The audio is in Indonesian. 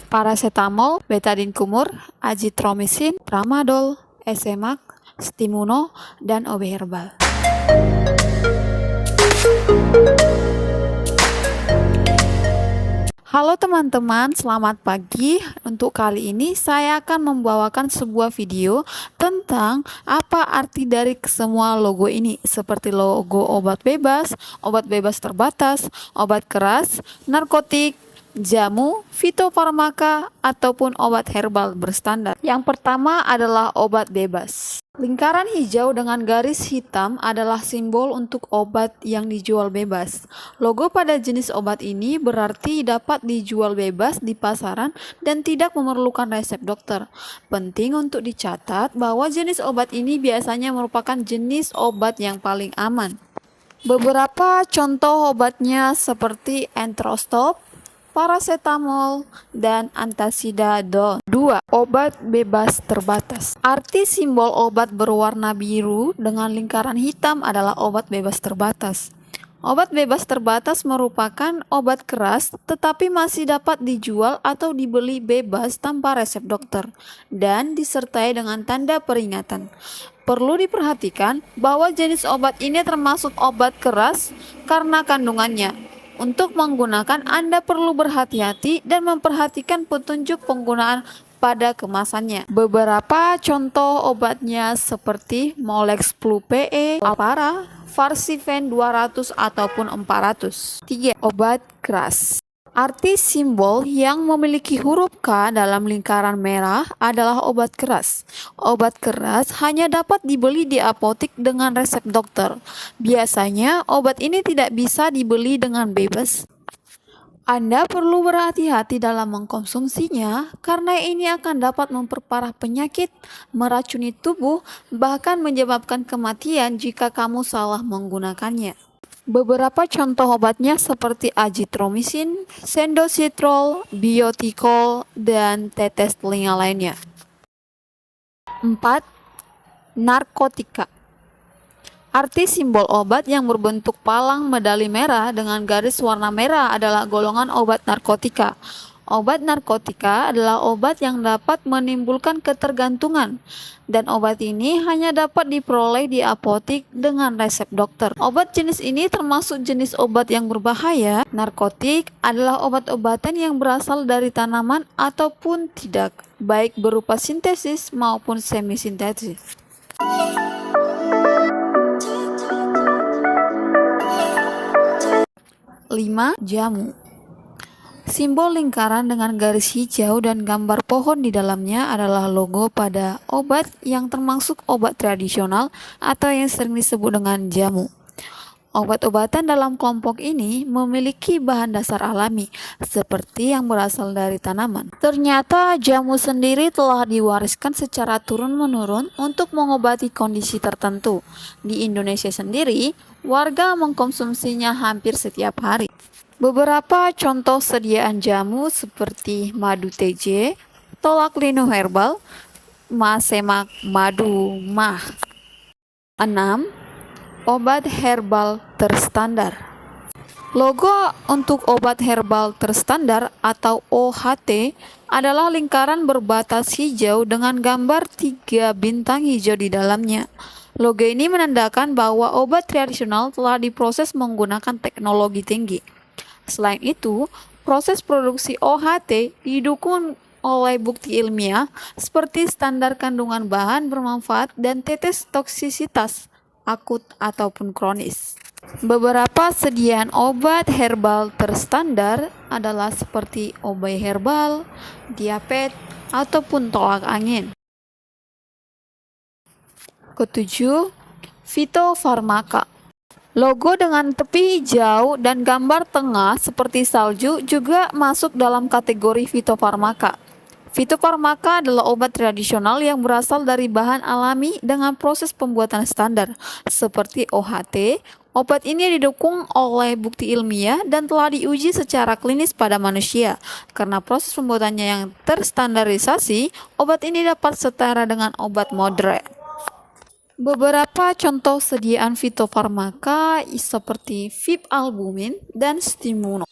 paracetamol, betadine kumur, azitromisin, tramadol, Esemak, Stimuno, dan OB herbal. Halo teman-teman, selamat pagi. Untuk kali ini saya akan membawakan sebuah video tentang apa arti dari semua logo ini, seperti logo obat bebas terbatas, obat keras, narkotik, jamu, fitofarmaka, ataupun obat herbal berstandar. Yang pertama adalah obat bebas. Lingkaran hijau dengan garis hitam adalah simbol untuk obat yang dijual bebas. Logo pada jenis obat ini berarti dapat dijual bebas di pasaran dan tidak memerlukan resep dokter. Penting untuk dicatat bahwa jenis obat ini biasanya merupakan jenis obat yang paling aman. Beberapa contoh obatnya seperti Enterostop, paracetamol, dan antasidadol. 2. Obat bebas terbatas. Arti simbol obat berwarna biru dengan lingkaran hitam adalah obat bebas terbatas. Obat bebas terbatas merupakan obat keras tetapi masih dapat dijual atau dibeli bebas tanpa resep dokter dan disertai dengan tanda peringatan. Perlu diperhatikan bahwa jenis obat ini termasuk obat keras karena kandungannya. Untuk menggunakan, Anda perlu berhati-hati dan memperhatikan petunjuk penggunaan pada kemasannya. Beberapa contoh obatnya seperti Molex Plus PE, Alpara, Farsifen 200 ataupun 400. 3. Obat keras. Arti simbol yang memiliki huruf K dalam lingkaran merah adalah obat keras. Obat keras hanya dapat dibeli di apotek dengan resep dokter. Biasanya obat ini tidak bisa dibeli dengan bebas. Anda perlu berhati-hati dalam mengkonsumsinya karena ini akan dapat memperparah penyakit, meracuni tubuh, bahkan menyebabkan kematian jika kamu salah menggunakannya. Beberapa contoh obatnya seperti azitromisin, sendositrol, biotikol, dan tetes telinga lainnya. 4. Narkotika. Arti simbol obat yang berbentuk palang medali merah dengan garis warna merah adalah golongan obat narkotika. Obat narkotika adalah obat yang dapat menimbulkan ketergantungan, dan obat ini hanya dapat diperoleh di apotek dengan resep dokter. Obat jenis ini termasuk jenis obat yang berbahaya. Narkotik adalah obat-obatan yang berasal dari tanaman ataupun tidak, baik berupa sintesis maupun semi-sintetis. 5. Jamu. Simbol lingkaran dengan garis hijau dan gambar pohon di dalamnya adalah logo pada obat yang termasuk obat tradisional atau yang sering disebut dengan jamu. Obat-obatan dalam kelompok ini memiliki bahan dasar alami, seperti yang berasal dari tanaman. Ternyata jamu sendiri telah diwariskan secara turun-menurun untuk mengobati kondisi tertentu. Di Indonesia sendiri, warga mengkonsumsinya hampir setiap hari. Beberapa contoh sediaan jamu seperti madu TJ, tolak linu herbal, Esemak madu mah. 6. Obat herbal terstandar. Logo untuk obat herbal terstandar atau OHT adalah lingkaran berbatas hijau dengan gambar 3 bintang hijau di dalamnya. Logo ini menandakan bahwa obat tradisional telah diproses menggunakan teknologi tinggi. Selain itu, proses produksi OHT didukung oleh bukti ilmiah seperti standar kandungan bahan bermanfaat dan tetes toksisitas akut ataupun kronis. Beberapa sediaan obat herbal terstandar adalah seperti OB herbal, diabetes, ataupun tolak angin. 7. Fitofarmaka. Logo dengan tepi hijau dan gambar tengah seperti salju juga masuk dalam kategori fitofarmaka. Fitofarmaka adalah obat tradisional yang berasal dari bahan alami dengan proses pembuatan standar, seperti OHT. Obat ini didukung oleh bukti ilmiah dan telah diuji secara klinis pada manusia. Karena proses pembuatannya yang terstandarisasi, obat ini dapat setara dengan obat modern. Beberapa contoh sediaan fitofarmaka seperti Vip albumin dan Stimuno.